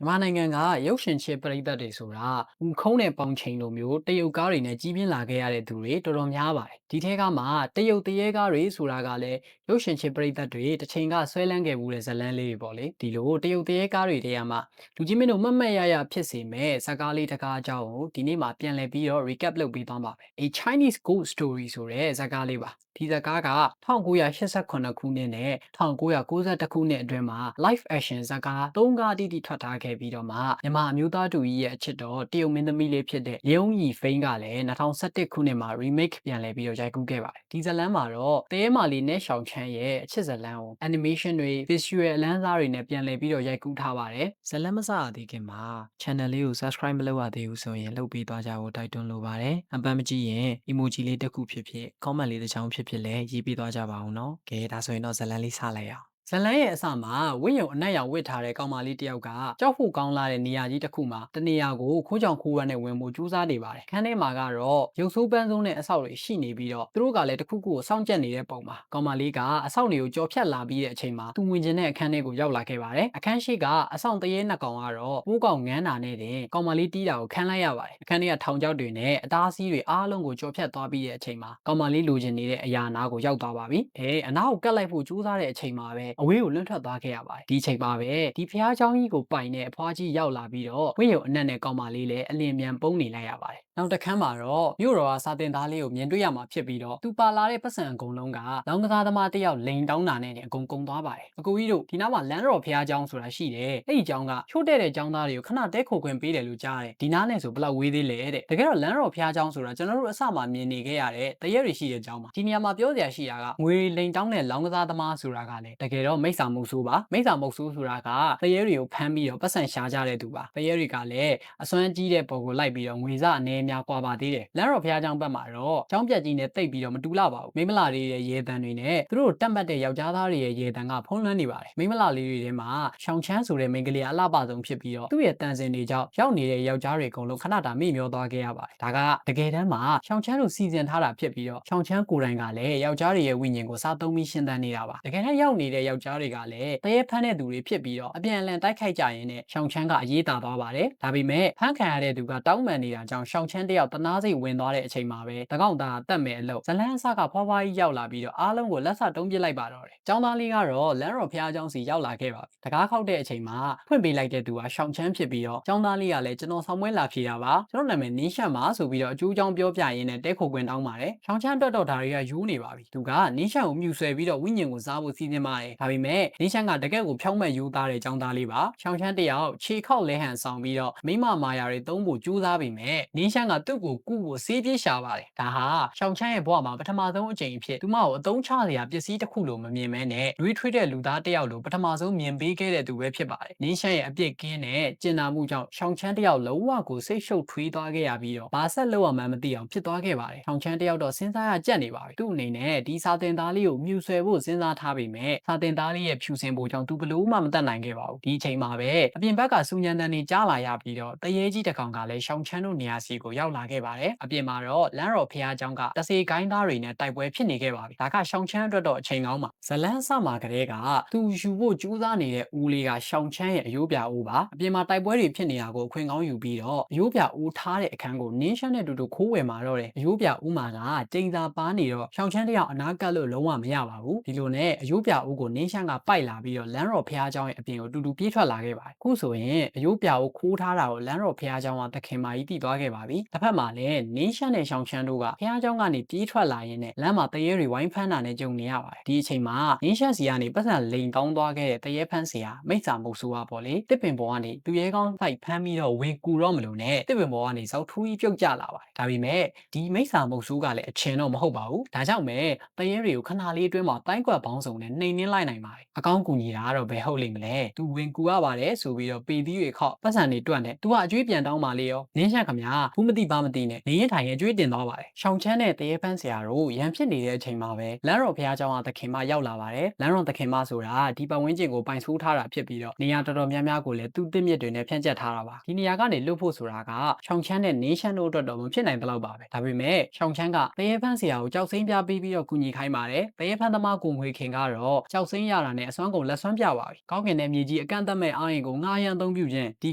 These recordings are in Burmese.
မြန်မာနိုင်ငံကရုပ်ရှင်ချစ်ပရိသတ်တွေဆိုတာဦးခုံးနဲ့ပေါင်ချိန်လိုမျိုးတရုတ်ကားတွေနဲ့ကြီးပြင်းလာခဲ့ရတဲ့သူတွေတော်တော်များပါတယ်။ဒီထဲကမှတရုတ်တရေကားတွေဆိုတာကလည်းရုပ်ရှင်ချစ်ပရိသတ်တွေတစ်ချိန်ကဆွဲလန်းခဲ့မှုတဲ့ဇာတ်လမ်းလေးတွေပေါ့လေ။ဒီလိုတရုတ်တရေကားတွေထဲမှာလူကြီးမင်းတို့မှတ်မှတ်ရဖြစ်စေမဲ့ဇာတ်ကားလေးတစ်ကားအကြောင်းကိုဒီနေ့မှပြန်လည်ပြီးတော့ recap လုပ်ပေးသွားပါမယ်။ A Chinese Ghost Story ဆိုတဲ့ဇာတ်ကားလေးပါ။ဒီဇာတ်ကားက1988ခုနှစ်နဲ့1991ခုနှစ်အတွင်းမှာ live action ဇာတ်ကား3ကားတိတိထွက်ထားခဲ့ပြီးတော့မှမြန်မာအမျိုးသားတူကြီးရဲ့အချစ်တော်တရုတ်မင်းသမီးလေးဖြစ်တဲ့လျုံရီဖိန်းကလည်း2011ခုနှစ်မှာ remake ပြန်လည်ပြီးတော့ရိုက်ကူးခဲ့ပါတယ်။ဒီဇာတ်လမ်းမှာတော့တဲမာလီနဲ့ရှောင်းချန်းရဲ့အချစ်ဇာတ်လမ်းကို animation တွေ visual အလန်းစားတွေနဲ့ပြန်လည်ပြီးတော့ရိုက်ကူးထားပါတယ်။ဇာတ်လမ်းမစရသေးခင်မှာ channel လေးကို subscribe မလုပ်ရသေးဘူးဆိုရင်လုပ်ပေးသွားကြဖို့တိုက်တွန်းလိုပါတယ်။အပန်းမကြည့်ရင် emoji လေးတစ်ခုဖြစ်ဖြစ် comment လေးတစ်ချောင်းဖြစ်ဖြစ်လည်းရေးပေးသွားကြပါဦးနော်။ကဲဒါဆိုရင်တော့ဇာတ်လမ်းလေးစလိုက်အောင်ဇလန်းရဲ့အစမှာဝိယုံအနက်ရောင်ဝစ်ထားတဲ့ကောင်မလေးတယောက်ကကြောက်ဖို့ကောင်းလာတဲ့နေရာကြီးတစ်ခုမှာတနေရာကိုခိုးကြောင်ခိုးရမ်းနဲ့ဝင်မှုကြိုးစားနေပါတယ်။ခန်းထဲမှာကတော့ရုပ်ဆိုးပန်းဆုံးတဲ့အဆောက်တွေရှိနေပြီးတော့သူတို့ကလည်းတစ်ခုခုကိုစောင့်ကြက်နေတဲ့ပုံမှာကောင်မလေးကအဆောက်တွေကိုကြော်ဖြတ်လာပြီးတဲ့အချိန်မှာသူဝင်ကျင်တဲ့အခန်းထဲကိုရောက်လာခဲ့ပါတယ်။အခန်းရှိကအဆောင်တရေနှစ်ကောင်ကတော့ပိုးကောင်ငန်းတာနဲ့တင်ကောင်မလေးတီးတာကိုခံလိုက်ရပါတယ်။အခန်းထဲကထောင်ချောက်တွေနဲ့အသားစီးတွေအားလုံးကိုကြော်ဖြတ်သွားပြီးတဲ့အချိန်မှာကောင်မလေးလိုချင်နေတဲ့အရာနာကိုရောက်သွားပါပြီ။အနားကိုကတ်လိုက်ဖို့ကြိုးစားတဲ့အချိန်မှာပဲအဝေးကိုလွန့်ထွက်သွားခဲ့ရပါတယ်။ဒီချိန်မှာပဲဒီဖျားเจ้าကြီးကိုပိုင်တဲ့အဖွားကြီးရောက်လာပြီးတော့ဝိယုံအနက်နဲ့ကောင်မလေးလည်းအလင်းမြန်ပုံနေလိုက်ရပါတယ်။နောက်တစ်ခန်းမှာတော့မြို့တော်ကစာတင်သားလေးကိုမြင်တွေ့ရမှာဖြစ်ပြီးတော့သူပါလာတဲ့ပတ်စံအကုန်လုံးကလောင်းကစားသမားတစ်ယောက်လိန်တောင်းတာနဲ့အကုန်ကုန်သွားပါတယ်။အကူကြီးတို့ဒီနားမှာလမ်းတော်ဖျားเจ้าဆိုတာရှိတယ်။အဲ့ဒီเจ้าကချို့တဲ့เจ้าသားတွေကိုခဏတဲခိုခွင့်ပေးတယ်လို့ကြားတယ်။ဒီနားနဲ့ဆိုဘယ်လောက်ဝေးသေးလဲတဲ့။တကယ်တော့လမ်းတော်ဖျားเจ้าဆိုတာကျွန်တော်တို့အစမှမြင်နေခဲ့ရတဲ့တရက်တွေရှိတဲ့เจ้าမှာဒီနေရာမှာပြောစရာရှိတာကငွေလိန်တောင်းတဲ့လောင်းကစားသမားဆိုတာကလည်းတကယ်တော့မိစ္ဆာမုတ်ဆိုးပါမိစ္ဆာမုတ်ဆိုးဆိုတာကတရေတွေကိုဖမ်းပြီးတော့ပတ်စံရှာကြတဲ့သူပါတရေတွေကလည်းအစွမ်းကြီးတဲ့ပုံကိုလိုက်ပြီးတော့ငွေစအနေများကွာပါသေးတယ်လမ်းတော်ဖျားเจ้าဘက်မှာတော့เจ้าပြက်ကြီးနဲ့တိတ်ပြီးတော့မတူလာပါဘူးမိမလာလေးရဲ့ရေတံတွေနဲ့သူတို့တက်မှတ်တဲ့ယောက်ျားသားတွေရဲ့ရေတံကဖုံးလွှမ်းနေပါတယ်မိမလာလေးတွေထဲမှာရှောင်းချမ်းဆိုတဲ့မိန်းကလေးအလှပဆုံးဖြစ်ပြီးတော့သူ့ရဲ့တန်စင်တွေကြောင့်ရောက်နေတဲ့ယောက်ျားတွေအကုန်လုံးခဏတာမေ့မျောသွားခဲ့ရပါတယ်ဒါကတကယ်တမ်းမှာရှောင်းချမ်းလို့စီစဉ်ထားတာဖြစ်ပြီးတော့ရှောင်းချမ်းကိုယ်တိုင်ကလည်းယောက်ျားတွေရဲ့ဝိညာဉ်ကိုစားသုံးပြီးရှင်းသန်နေတာပါတကယ်တမ်းရောက်နေတဲ့ယောက်ျားတွေကလည်းတရေဖမ်းတဲ့သူတွေဖြစ်ပြီးတော့အပြန်အလှန်တိုက်ခိုက်ကြရင်းနဲ့ရှောင်းချမ်းကအရေးတာသွားပါတယ်ဒါပေမဲ့ဖမ်းခံရတဲ့သူကတောင်းပန်နေတာကြောင့်ရှောင်းချမ်းတယောက်တနာစိတ်ဝင်သွားတဲ့အချိန်မှာပဲတကောင်သားတက်မယ်အလုပ်ဇလန်းအစကဖွားဖွားကြီးရောက်လာပြီးတော့အားလုံးကိုလက်ဆတုံးပစ်လိုက်ပါတော့တယ်ကျောင်းသားလေးကတော့လမ်းတော်ဖျားကျောင်းစီရောက်လာခဲ့ပါပြီတကားခောက်တဲ့အချိန်မှာဖွင့်ပေးလိုက်တဲ့သူကရှောင်းချမ်းဖြစ်ပြီးတော့ကျောင်းသားလေးကလည်းကျွန်တော်ဆောင်မွဲလာဖြေတာပါကျွန်တော်နာမည်နင်းရှန့်ပါဆိုပြီးတော့အကျိုးကြောင်းပြောပြရင်းနဲ့တဲခိုခွင်တောင်းပါတယ်ရှောင်းချမ်းအတွက်တော့ဒါတွေကယူးနေပါပြီသူကနင်းရှန့်ကိုမြူဆွဲပြီးတော့ဝိညာဉ်ကိုစားဖို့စီစဉ်ပါတယ်ဒါပေမဲ့နင်းရှန့်ကတကယ့်ကိုဖြောင်းမဲ့ယူသားတဲ့ကျောင်းသားလေးပါရှောင်းချမ်းတယောက်ခြေခောက်လဲဟန်ဆောင်ပြီးတော့မိမမာယာတွေသုံးဖို့ကြိုးစားပေမဲ့နင်းရှန့်ကသူ့ကိုကုကိုစေးပြေးရှာပါတယ်ဒါဟာရှောင်းချမ်းရဲ့ဘဝမှာပထမဆုံးအကြိမ်အဖြစ်သူမကိုအသုံးချစရာပစ္စည်းတစ်ခုလိုမမြင်မဲနဲ့လွေးထွေးတဲ့လူသားတယောက်လိုပထမဆုံးမြင်ပေးခဲ့တဲ့သူပဲဖြစ်ပါတယ်နင်းရှန့်ရဲ့အပြစ်ကင်းတဲ့ကျင်နာမှုကြောင့်ရှောင်းချမ်းတယောက်လုံးဝကိုစိတ်ရှုပ်ထွေးသွားခဲ့ရပြီးတော့ဘာဆက်လို့မှမသိအောင်ဖြစ်သွားခဲ့ပါတယ်ရှောင်းချမ်းတယောက်တော့စဉ်းစားရကြက်နေပါပြီသူ့အနေနဲ့ဒီစာတင်သားလေးကိုမြူဆွဲဖို့စဉ်းစားထားပေမဲ့စာတင်သားလေးရဲ့ဖြူစင်ဖို့ကြောင့်သူဘလို့မှမတတ်နိုင်ခဲ့ပါဘူးဒီအချိန်မှာပဲအပြင်ဘက်ကစူညံတန်တွေကြားလာရပြီးတော့တရေကြီးတစ်ကောင်ကလည်းရှောင်းချမ်းတို့နေရာစီကိုရောက်လာခဲ့ပါတယ်အပြင်မှာတော့လမ်းတော်ဖျားเจ้าကတစေကိုင်းသားတွေနဲ့တိုက်ပွဲဖြစ်နေခဲ့ပါပြီဒါကရှောင်းချမ်းအတွက်တော့အချိန်ကောင်းပါဇလန်းဆမှာကလေးကသူယူဖို့ကြိုးစားနေတဲ့ဦးလေးကရှောင်းချမ်းရဲ့အယိုးပြဦးပါအပြင်မှာတိုက်ပွဲတွေဖြစ်နေတာကိုအခွင့်ကောင်းယူပြီးတော့အယိုးပြဦးထားတဲ့အခန်းကိုနင်းရှမ်းနဲ့တူတူခိုးဝယ်มาတော့တယ်အယိုးပြဦးမှာကကျိန်သာပါနေတော့ရှောင်းချမ်းတယောက်အနာကတ်လို့လုံးဝမရပါဘူးဒီလိုနဲ့အယိုးပြဦးကိုနင်းရှမ်းကပိုက်လာပြီးတော့လမ်းတော်ဖျားเจ้าရဲ့အပြင်ကိုတူတူပြေးထွက်လာခဲ့ပါတယ်ခုဆိုရင်အယိုးပြဦးခိုးထားတာကိုလမ်းတော်ဖျားเจ้าကသခင်မာကြီးတည်သွားခဲ့ပါပြီတစ်ဖက်မှာလည်းနင်းရှမ်းနဲ့ရှောင်းချမ်းတို့ကဖျားเจ้าကနေပြေးထွက်လာရင်းနဲ့လမ်းမှာတရေတွေဝိုင်းဖမ်းတာနဲ့ကြုံနေရပါတယ်ဒီအချိန်မှာနင်းရှမ်းစီကနေပတ်စံလိန်တောင်းသွားခဲ့တဲ့တရေဖမ်းစီဟာမိစ္ဆာမုတ်ဆိုးပါပေါ့လေတစ်ပင်ပေါ်ကနေသူရဲကောင်းဖိုက်ဖမ်းပြီးတော့ဝင်ကူတော့မလို့နဲ့တစ်ပင်ပေါ်ကနေဇောက်ထူးကြီးပြုတ်ကျလာပါတယ်ဒါပေမဲ့ဒီမိစ္ဆာမုတ်ဆိုးကလည်းအချင်းတော့မဟုတ်ပါဘူးဒါကြောင့်ပဲတရေတွေကိုခဏလေးအတွင်းမှာတိုင်းကွက်ပေါင်းစုံနဲ့နှိမ်နှင်းလိုက်နိုင်ပါတယ်အကောင်းကူညီတာကတော့ဘယ်ဟုတ်လိမ့်မလဲသူဝင်ကူရပါတယ်ဆိုပြီးတော့ပေသီးတွေခောက်ပတ်စံတွေတွန့်တယ်သူကအကျွေးပြန်တောင်းပါလေရောနင်းရှက်ခမညာဘူးမ မသိဘာမသိနဲ့နေရင်ထိုင်ရင်ကြွေးတင်သွားပါတယ်။ရှောင်းချမ်းနဲ့တရေပန်းဆရာတို့ရန်ဖြစ်နေတဲ့အချိန်မှာပဲလမ်းတော်ဘုရားကျောင်းကသခင်မရောက်လာပါတယ်။လမ်းတော်သခင်မဆိုတာဒီပတ်ဝန်းကျင်ကိုပိုင်ဆိုးထားတာဖြစ်ပြီးတော့နေရာတော်တော်များများကိုလည်းသူ့တစ်မြစ်တွေနဲ့ဖြန့်ကျက်ထားတာပါ။ဒီနေရာကနေလွတ်ဖို့ဆိုတာကရှောင်းချမ်းနဲ့နေရှမ်းတို့အတွက်တော့မဖြစ်နိုင်တော့ပါပဲ။ဒါပေမဲ့ရှောင်းချမ်းကတရေပန်းဆရာကိုကြောက်စိမ့်ပြပေးပြီးတော့ကူညီခိုင်းပါတယ်။တရေပန်းသမားကိုငွေခင်ကတော့ကြောက်စိမ့်ရတာနဲ့အစွမ်းကုန်လက်စွမ်းပြပါပြီ။ကောင်းကင်နဲ့မြေကြီးအကန့်အသတ်မဲ့အားရင်ကိုငှားရမ်းအသုံးပြုခြင်းဒီ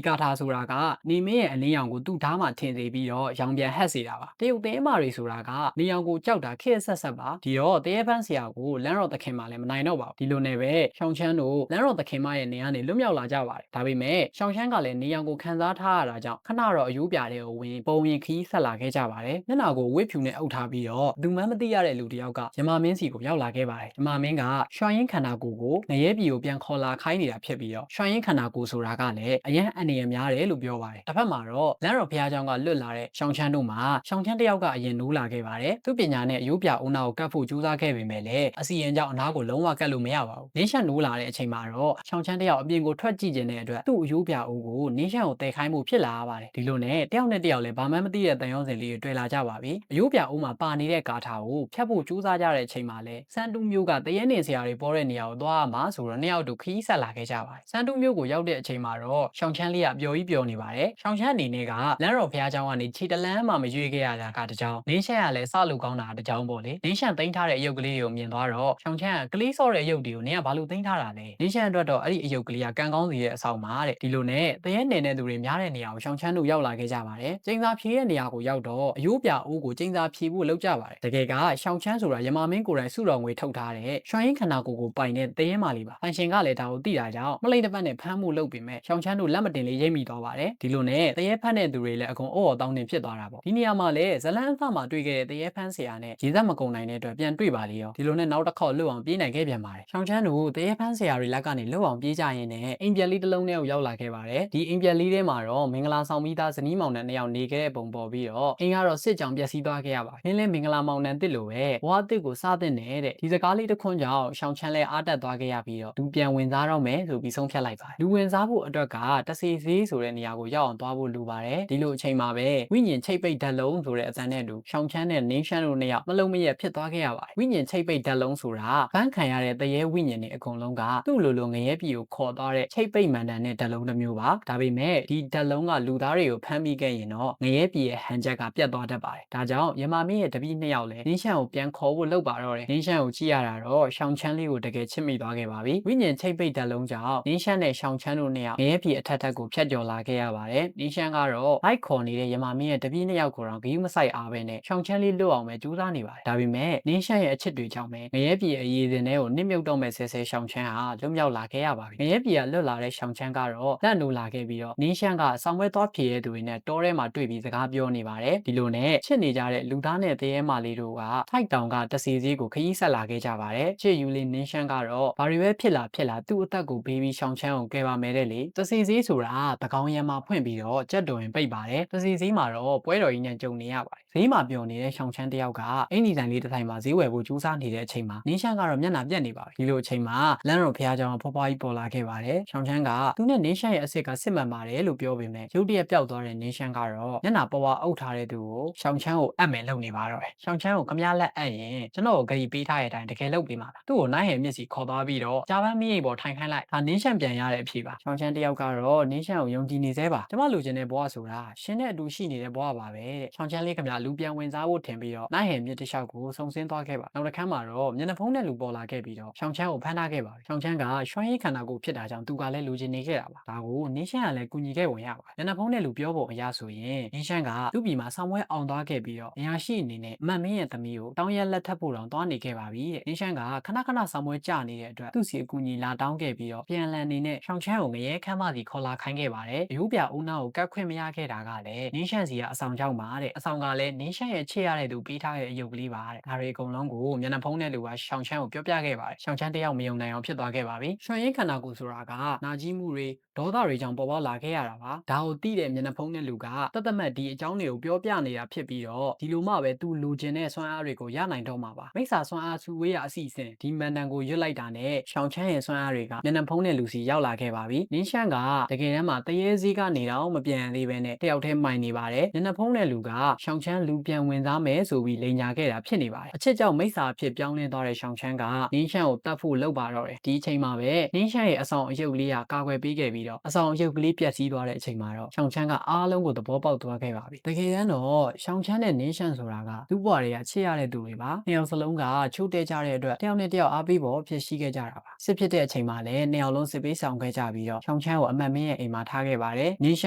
ကာထာဆိုတာကနေမင်းရဲ့အလင်းရောင်ကိုသူ့ဓာတ်မှထင်စေပြီးတော့ရောင်ပြန်ဟက်စေတာပါ။တရုတ်သဲမာတွေဆိုတာကနေရောင်ကိုကြောက်တာခေတ်ဆက်ဆက်ပါဒီတော့တရေပန်းဆရာကိုလမ်းတော်သခင်မှလည်းမနိုင်တော့ပါဘူး။ဒီလိုနဲ့ပဲရှောင်းချမ်းတို့လမ်းတော်သခင်မရဲ့နေရာနေလွတ်မြောက်လာကြပါတယ်။ဒါပေမဲ့ရှောင်းချမ်းကလည်းနေရောင်ကိုခံစားထားရတာကြောင့်ခဏတော့အယိုးပြတဲ့ကိုဝင်ပုံရင်ခီးဆက်လာခဲ့ကြပါတယ်။မျက်နှာကိုဝစ်ဖြူနဲ့အုပ်ထားပြီးတော့သူမှမသိရတဲ့လူတစ်ယောက်ကယမမင်းစီကိုရောက်လာခဲ့ပါတယ်။ယမမင်းကရွှိုင်းရင်ခန္ဓာကိုယ်ကိုငရဲပြည်ကိုပြန်ခေါ်လာခိုင်းနေတာဖြစ်ပြီးတော့ရွှိုင်းရင်ခန္ဓာကိုယ်ဆိုတာကလည်းအရန်အနေရများတယ်လို့ပြောပါတယ်။တစ်ဖက်မှာတော့လမ်းတော်ဘုရားကျောင်းကလွတ်လာတဲ့ရှောင်းချမ်းတို့မှာရှောင်းချမ်းတစ်ယောက်ကအရင်နိုးလာခဲ့ပါတယ်။သူ့ပညာနဲ့အယိုးပြအုံနာကိုကတ်ဖို့ကြိုးစားခဲ့ပေမဲ့လည်းအစီရင်ကြောင့်အနားကိုလုံးဝကတ်လို့မရပါဘူး။နင်းရှက်နိုးလာတဲ့အချိန်မှာတော့ရှောင်းချမ်းတစ်ယောက်အပြင်ကိုထွက်ကြည့်ခြင်းတဲ့အတွက်သူ့အယိုးပြအုံကိုနင်းရှက်ကိုတည်ခိုင်းမှုဖြစ်လာရပါတယ်။ဒီလိုနဲ့တယောက်နဲ့တယောက်လည်းဘာမှမသိတဲ့တန်ရုံးစင်လေးတွေတွေ့လာကြပါပြီ။အယိုးပြအုံမှာပါနေတဲ့ကာထာကိုဖြတ်ဖို့ကြိုးစားကြတဲ့အချိန်မှာလည်းစန်တူးမျိုးကတရေနေဆရာတွေပေါ်တဲ့နေရာကိုသွားရမှာဆိုတော့နှစ်ယောက်တို့ခီးဆက်လာခဲ့ကြပါတယ်။စန်တူးမျိုးကိုရောက်တဲ့အချိန်မှာတော့ရှောင်းချမ်းလေးကပျော်ကြီးပျော်နေပါတယ်။ရှောင်းချမ်းအနေနဲ့ကလမ်းတော်ဘုရားကျောင်းကနေခြေတလန်းမှမရွေ့ခဲ့ရတာကတကြောင်နင်းရှက်ကလည်းစလို့ကောင်းတာတကြောင်ပေါ့လေ။နင်းရှက်သိမ်းထားတဲ့အယုတ်ကလေးကိုမြင်သွားတော့ရှောင်းချမ်းကကလေးစော့တဲ့အယုတ်တွေကိုနင်းကဘာလို့သိမ်းထားတာလဲ။နင်းရှက်အတွက်တော့အဲ့ဒီအယုတ်ကလေးကကံကောင်းစီရဲ့အဆောင်ပါတဲ့။ဒီလိုနဲ့တရေနေတဲ့သူတွေများတဲ့နေရာကိုရှောင်းချမ်းတို့ရောက်လာခဲ့ကြပါတယ်။ကျင်းစာဖြေတဲ့နေရာကိုရောက်တော့အယိုးပြအိုးကိုကျင်းစာဖြေဖို့လုပ်ကြပါတယ်။တကယ်ကရှောင်းချမ်းဆိုတာယမမင်းကိုယ်တိုင်စုတော်ငွေထုတ်ထားတဲ့ရွှိုင်းရင်ခန္ဓာကိုယ်ကိုပိုင်တဲ့တရေမာလေးပါ။ဖန်ရှင်ကလည်းဒါကိုသိတာကြောင့်မလိမ့်တစ်ပတ်နဲ့ဖမ်းမှုလုပ်ပေမဲ့ရှောင်းချမ်းတို့လက်မတင်လေးရိပ်မိသွားပါတယ်။ဒီလိုနဲ့တရေဖမ်းတဲ့သူတွေလည်းအကုန်အော်တောင်းတင်ဖြစ်သွားတာပေါ့။ဒီနေရာမှာလည်းဇလန်းအစမှာတွေ့ခဲ့တဲ့တရေဖမ်းဆရာနဲ့ရေသက်မကုန်နိုင်တဲ့အတွက်ပြန်တွေ့ပါလေရော။ဒီလိုနဲ့နောက်တစ်ခေါက်လွတ်အောင်ပြေးနိုင်ခဲ့ပြန်ပါတယ်။ရှောင်းချမ်းတို့တရေဖမ်းဆရာတွေလက်ကနေလွတ်အောင်ပြေးကြရင်းနဲ့အိမ်ပြန်လေးတစ်လုံးနဲ့ကိုရောက်လာခဲ့ပါတယ်။ဒီအိမ်ပြန်လေးထဲမှာတော့မင်္ဂလာဆောင်ပြီးသားဇနီးမောင်နှံနှစ်ယောက်နေခဲ့တဲ့ပုံပေါ်ပြီးတော့အိမ်ကတော့စစ်ကြောင်ပျက်စီးသွားခဲ့ရပါတယ်။လင်းမင်္ဂလာမောင်နှံတစ်လိုပဲဘဝတစ်ကိုစားတဲ့တဲ့ဒီစကားလေးတစ်ခွန်းကြောင့်ရှောင်းချမ်းလဲအားတက်သွားခဲ့ရပြီးတော့လူပြန်ဝင်စားတော့မယ်ဆိုပြီးဆုံးဖြတ်လိုက်ပါတယ်။လူဝင်စားဖို့အတွက်ကတစီစီဆိုတဲ့နေရာကိုရောက်အောင်သွားဖို့လိုပါတယ်။ဒီလိုအချိန်မှာပဲဝိညာဉ်ချိတ်ပိတ်ဓာတ်လုံးဆိုတဲ့အသံနဲ့တူရှောင်းချမ်းနဲ့နင်းရှမ်းတို့နှစ်ယောက်မလုံးမရက်ဖြစ်သွားခဲ့ရပါတယ်။ဝိညာဉ်ချိတ်ပိတ်ဓာတ်လုံးဆိုတာဘန်းခံရတဲ့တရေဝိညာဉ်တွေအကုန်လုံးကသူ့လိုငရဲပြည်ကိုခေါ်သွားတဲ့ချိတ်ပိတ်မှန်တန်တဲ့ဓာတ်လုံးတစ်မျိုးပါ။ဒါပေမဲ့ဒီဓာတ်လုံးကလူသားတွေကိုဖမ်းမိခဲ့ရင်တော့ငရဲပြည်ရဲ့ဟန်ချက်ကပြတ်သွားတတ်ပါတယ်။ဒါကြောင့်ယမမင်းရဲ့တပည့်နှစ်ယောက်လည်းနင်းရှမ်းကိုပြန်ခေါ်ဖို့လုပ်ပါတော့တယ်။နင်းရှမ်းကိုကြည့်ရတာတော့ရှောင်းချမ်းလေးကိုတကယ်ချစ်မိသွားခဲ့ပါပြီ။ဝိညာဉ်ချိတ်ပိတ်ဓာတ်လုံးကြောင့်နင်းရှမ်းနဲ့ရှောင်းချမ်းတို့နှစ်ယောက်ငရဲပြည်အထက်ကိုဖြတ်ကျော်လာခဲ့ရပါတယ်။နင်းရှမ်းကတော့လိုက်ခေါ်နေတဲ့ယမမင်းရဲ့တပည့်နှစ်ယောက်ကိုတော့ဂရုမစိုက်အားပဲနဲ့ရှောင်းချမ်းလေးလွတ်အောင်ပဲကြိုးစားနေပါတယ်။ဒါပေမဲ့နင်းရှမ်းရဲ့အချစ်တွေကြောင့်ပဲငရဲပြည်အရေးစဉ်တွေကိုနစ်မြုပ်တော့မဲ့ဆဲရှောင်းချမ်းဟာလွတ်မြောက်လာခဲ့ရပါပြီ။ငရဲပြည်ကလွတ်လာတဲ့ရှောင်းချမ်းကတော့လက်နိုးလာခဲ့ပြီးတော့နင်းရှမ်းကဆောင်ပွဲသွားဖြည့်ရတဲ့သူတွေနဲ့တောထဲမှာတွေ့ပြီးစကားပြောနေပါတယ်။ဒီလိုနဲ့ချစ်နေကြတဲ့လူသားနဲ့တရေမာလေးတို့ကထိုက်တောင်ကတစီစီကိုခရီးဆက်လာခဲ့ကြပါတယ်။ချစ်ယူလေးနင်းရှမ်းကတော့ဘာတွေပဲဖြစ်လာသူ့အသက်ကိုဘေးပြီးရှောင်းချမ်းကိုကယ်ပါမယ်တဲ့လေ။တစီစီဆိုတာတကောင်ရံမှာဖွင့်ပြီးတော့ကြက်တော်ရင်ပိတ်ပါတယ်။တစီစီမှာတော့ပွဲတော်ကြီးနဲ့ကြုံနေရပါတယ်။ဈေးမှာပျော်နေတဲ့ရှောင်းချမ်းတယောက်ကအင်ဒီတိုင်လေးတစ်ထိုင်မှာဈေးဝယ်ဖို့ကြိုးစားနေတဲ့အချိန်မှာနင်းရှမ်းကတော့မျက်နှာပြက်နေပါပြီ။ဒီလိုအချိန်မှာလမ်းတော်ဖျားကြောင်ဖွားဖွားကြီးပေါ်လာခဲ့ပါတယ်။ရှောင်းချမ်းကသူနဲ့နင်းရှမ်းရဲ့အစ်စ်ကစစ်မှန်ပါတယ်လို့ပြောပေမဲ့ရုတ်တရက်ပျောက်သွားတဲ့နင်းရှမ်းကတော့မျက်နှာပွားအုပ်ထားတဲ့သူကိုရှောင်းချမ်းကိုအပ်မယ်လုပ်နေပါတော့တယ်။ရှောင်းချမ်းကိုခမရလက်အပ်ရင်ကျွန်တော်ကိုဂရီပေးထားတဲ့အတိုင်းတကယ်လုပ်ပေးမှာလား။သူ့ကိုနိုင်ဟယ်မျက်စီခေါ်သွားပြီးတော့ကြားပန်းမီးရိပ်ပေါ်ထိုင်ခိုင်းလိုက်။ဒါနင်းရှမ်းပြန်ရတဲ့အဖြစ်ပါ။ရှောင်းချမ်းတယောက်ကတော့နင်းရှမ်းကိုယုံကြည်နေသေးပါ။ကျမလူချင်းတဲ့ဘဝဆိုတာရှင်နဲ့အတူရှိနေတဲ့ဘဝပါပဲတဲ့။ရှောင်းချမ်းလေးခမရလူပြန်ဝင်စားဖို့ထင်ပြီးတော့နိုင်ဟယ်မြစ်တစ်လျှောက်ကိုစုံစင်းသွားခဲ့ပါ။နောက်တစ်ခါမှာတော့မျက်နှာဖုံးနဲ့လူပေါ်လာခဲ့ပြီးတော့ရှောင်းချမ်းကိုဖမ်းထားခဲ့ပါ။ရှောင်းချမ်းကရွှိုင်းရိပ်ခန္ဓာကိုဖြစ်တာကြောင့်သူကလည်းလူချင်းနေခဲ့တာပါ။ဒါကိုနင်းရှမ်းကလည်းကူညီခဲ့ဝင်ရပါ။မျက်နှာဖုံးနဲ့လူပြောဖို့အရာဆိုရင်နင်းရှမ်းကသူ့ပြည်မှာဆောင်ပွဲအောင်သွားခဲ့ပြီးတော့အရာရှိအနေနဲ့မတ်မင်းရဲ့သမီးကိုတောင်းရက်လက်ထပ်ဖို့တောင်သွားနေခဲ့ပါပြီတဲ့။နင်းရှမ်းကခဏဆောင်ပွဲကြနေတဲ့အတွက်သူ့စီအကူညီလာတောင်းခဲ့ပြီးတော့ပြန်လည်အနေနဲ့ရှောင်းချမ်းကိုငရဲခမ်းမစီခေါ်လာခိုင်းခဲ့ပါတယ်။အယိုးပြဦးနာကိုကတ်ခွင့်မရခဲ့တာကလည်းနင်းရှမ်းစီကအဆောင်ကြောင့်ပါတဲ့အဆောင်ကလည်းနင်းရှမ်းရဲ့ချစ်ရတဲ့သူပေးထားတဲ့အယုတ်ကလေးပါတဲ့။ဒါတွေအကုန်လုံးကိုမျက်နှာဖုံးနဲ့လူကရှောင်းချမ်းကိုပြောပြခဲ့ပါတယ်။ရှောင်းချမ်းတယောက်မယုံနိုင်အောင်ဖြစ်သွားခဲ့ပါပြီ။ရွှေရင်ခန္ဓာကိုယ်ဆိုတာကနာကြီးမှုတွေဒေါသတွေကြောင့်ပေါ်ပေါက်လာခဲ့ရတာပါ။ဒါကိုသိတဲ့မျက်နှာဖုံးတဲ့လူကတသက်မှတ်ဒီအကြောင်းတွေကိုပြောပြနေတာဖြစ်ပြီးတော့ဒီလိုမှပဲသူလူကျင်တဲ့စွမ်းအားတွေကိုရနိုင်တော့မှာပါ။မိစ္ဆာစွမ်းအားစုဝေးရအစီအစဉ်ဒီမန်တန်ကိုရွတ်လိုက်တာနဲ့ရှောင်းချမ်းရဲ့စွမ်းအားတွေကမျက်နှာဖုံးတဲ့လူစီရောက်လာခဲ့ပါပြီ။နင်းရှမ်းကတကယ်တမ်းမှာတရေစည်းကနေတော့မပြန်သေးပဲနဲ့တယောက်တည်းမှိုင်နေပါ ပါတယ်မျက်နှာဖုံးတဲ့လူကရှောင်းချမ်းလူပြန်ဝင်သားမယ်ဆိုပြီးလိန်ညာခဲ့တာဖြစ်နေပါတယ်အချစ်ကြောင့်မိစ္ဆာအဖြစ်ပြောင်းလဲသွားတဲ့ရှောင်းချမ်းကနင်းရှမ်းကိုတတ်ဖို့လုပ်ပါတော့တယ်ဒီအချိန်မှာပဲနင်းရှမ်းရဲ့အဆောင်အယုတ်လေးကကာကွယ်ပေးခဲ့ပြီးတော့အဆောင်အယုတ်ကလေးပြက်စီးသွားတဲ့အချိန်မှာတော့ရှောင်းချမ်းကအားလုံးကိုသဘောပေါက်သွားခဲ့ပါပြီတကယ်တမ်းတော့ရှောင်းချမ်းနဲ့နင်းရှမ်းဆိုတာကသူ့ဘဝတွေကချစ်ရတဲ့သူတွေပါနှစ်ယောက်စလုံးကချိုးတဲကြတဲ့အတွက်တယောက်နဲ့တယောက်အားပေးဖို့ဖြစ်ရှိခဲ့ကြတာပါစစ်ဖြစ်တဲ့အချိန်မှာလည်းနှစ်ယောက်လုံးစစ်ပေးဆောင်ခဲ့ကြပြီးတော့ရှောင်းချမ်းကိုအမတ်မင်းရဲ့အိမ်မှာထားခဲ့ပါတယ်နင်းရှ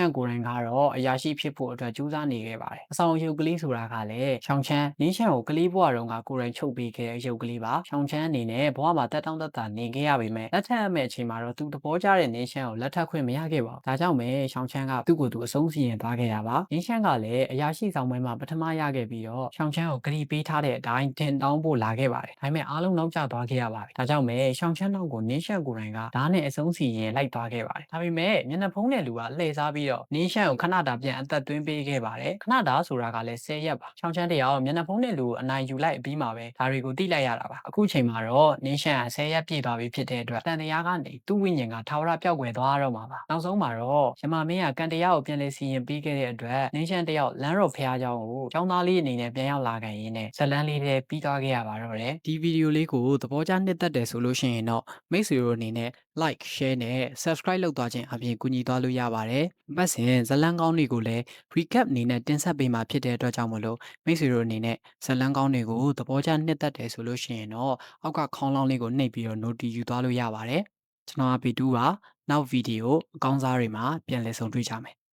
မ်းကိုယ်တိုင်ကတော့အရာရှိဖြစ်ဖို့အတွက်ကြိုးစားနေခဲ့ပါတယ်အဆောင်အယုတ်ကလေးဆိုတာကလည်းရှောင်းချမ်းနင်းရှမ်းကိုကလေးဘဝတုန်းကကိုယ်တိုင်ချုပ်ပေးခဲ့တဲ့အယုတ်ကလေးပါရှောင်းချမ်းအနေနဲ့ဘဝမှာတက်တောင့်တက်တာနေခဲ့ရပေမဲ့လက်ထပ်အမဲ့အချိန်မှာတော့သူသဘောကျတဲ့နင်းရှမ်းကိုလက်ထပ်ခွင့်မရခဲ့ပါဘူးဒါကြောင့်ပဲရှောင်းချမ်းကသူ့ကိုယ်သူအဆုံးစီရင်သွားခဲ့တာပါနင်းရှမ်းကလည်းအရာရှိဆောင်ပွဲမှာပထမရခဲ့ပြီးတော့ရှောင်းချမ်းကိုဂရီပေးထားတဲ့အတိုင်းတင်တောင်းဖို့လာခဲ့ပါတယ်ဒါပေမဲ့အားလုံးနောက်ကျသွားခဲ့ရပါတယ်ဒါကြောင့်ပဲရှောင်းချမ်းနောက်ကိုနင်းရှမ်းကိုယ်တိုင်ကဓာတ်နဲ့အဆုံးစီရင်လိုက်သွားခဲ့ပါတယ်ဒါပေမဲ့မျက်နှာဖုံးတဲ့လူကလှည့်စားပြီးတော့နင်းရှမ်းကိုခဏတာပြန်အသက်သွင်းပေးခဲ့ပါတယ်ခဏတာဆိုတာကလည်း10ရက်ပါရှောင်းချမ်းတရားမျက်နှာဖုံးတဲ့လူကိုအနိုင်ယူလိုက်ပြီးမှပဲဒါတွေကိုသိလိုက်ရတာပါအခုချိန်မှာတော့နင်းရှမ်းက10ရက်ပြည့်သွားပြီဖြစ်တဲ့အတွက်တန်တရားကနေသူ့ဝိညာဉ်ကထာဝရပျောက်ကွယ်သွားတော့မှာပါနောက်ဆုံးမှာတော့ရမမင်းကကံတရားကိုပြန်လဲစီရင်ပေးခဲ့တဲ့အတွက်နင်းရှမ်းတယောက်လမ်းတော်ဖះเจ้าကိုကျောင်းသားလေးအနေနဲ့ပြန်ရောက်လာခဲ့ရင်းနဲ့ဇလန်းလေးတွေပြီးသွားခဲ့ရပါတော့တယ်ဒီဗီဒီယိုလေးကိုသဘောကျနှစ်သက်တယ်ဆိုလို့ရှိရင်တော့မိတ်ဆွေတို့အနေနဲ့ like share နဲ့ subscribe လုပ်သွားခြင်းအပြင်ကူညီသွားလို့ရပါတယ်။ပတ်စဉ်ဇလန်းကောင်းတွေကိုလည်း recap အနေနဲ့တင်ဆက်ပေးမှာဖြစ်တဲ့အတွက်ကြောင့်မလို့မိတ်ဆွေတို့အနေနဲ့ဇလန်းကောင်းတွေကိုသဘောကျနှစ်သက်တယ်ဆိုလို့ရှိရင်တော့အောက်ကခေါင်းလောင်းလေးကိုနှိပ်ပြီးတော့ note ယူသွားလို့ရပါတယ်။ကျွန်တော်အပီတူပါနောက်ဗီဒီယိုအကောင်းစားတွေမှာပြန်လည်ဆုံတွေ့ကြမယ်